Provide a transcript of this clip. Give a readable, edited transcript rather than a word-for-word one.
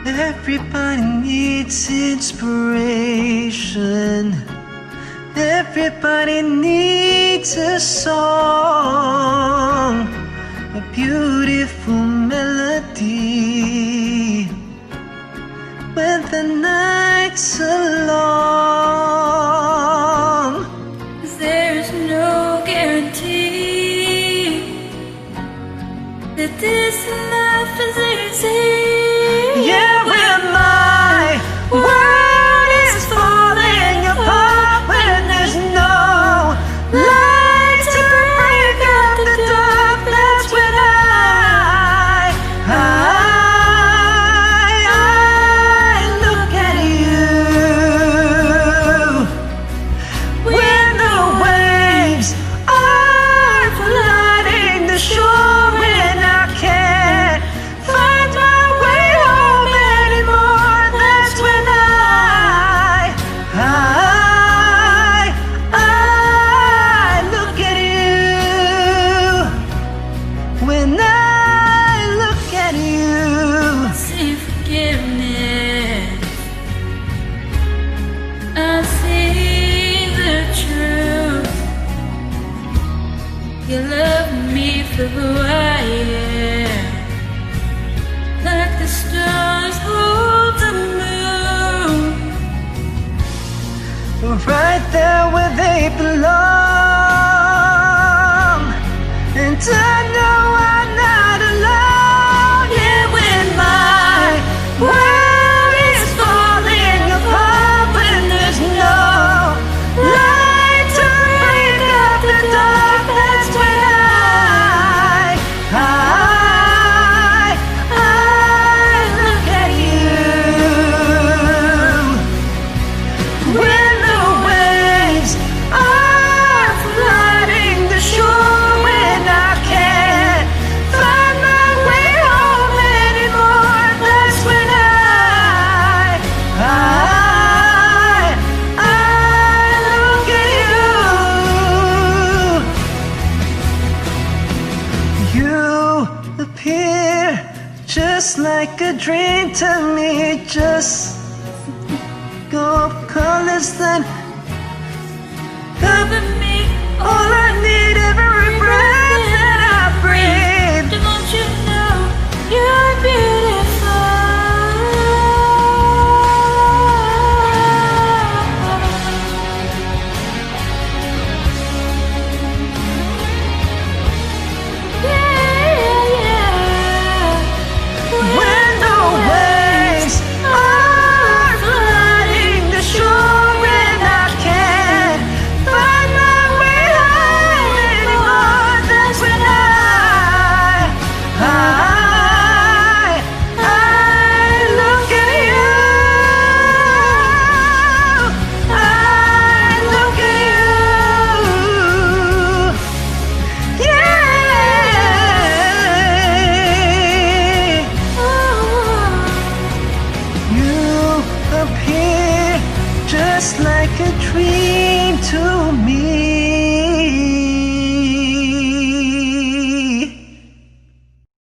Everybody needs inspiration. Everybody needs a song, a beautiful melody when the nights are long. There's no guarantee that this life is easy. Yeah, when my world is falling apart, when there's no light to break up the dark, that's when I look at you. When the waves are flooding the shore, when I can't find my way home anymore, that's when I look at you. When I look at you, See forgiveness. I see the truth. You love me for who I am, like the stars hold the moon. right there where they belong. And I know I'm not alone. Yeah, when my world is falling apart, when there's no light to break up the dark, that's when I look at you. When the waves are flooding the shore, when I can't find my way home anymore, that's when I look at you. You appear just like a dream to me, just go colors that cover me.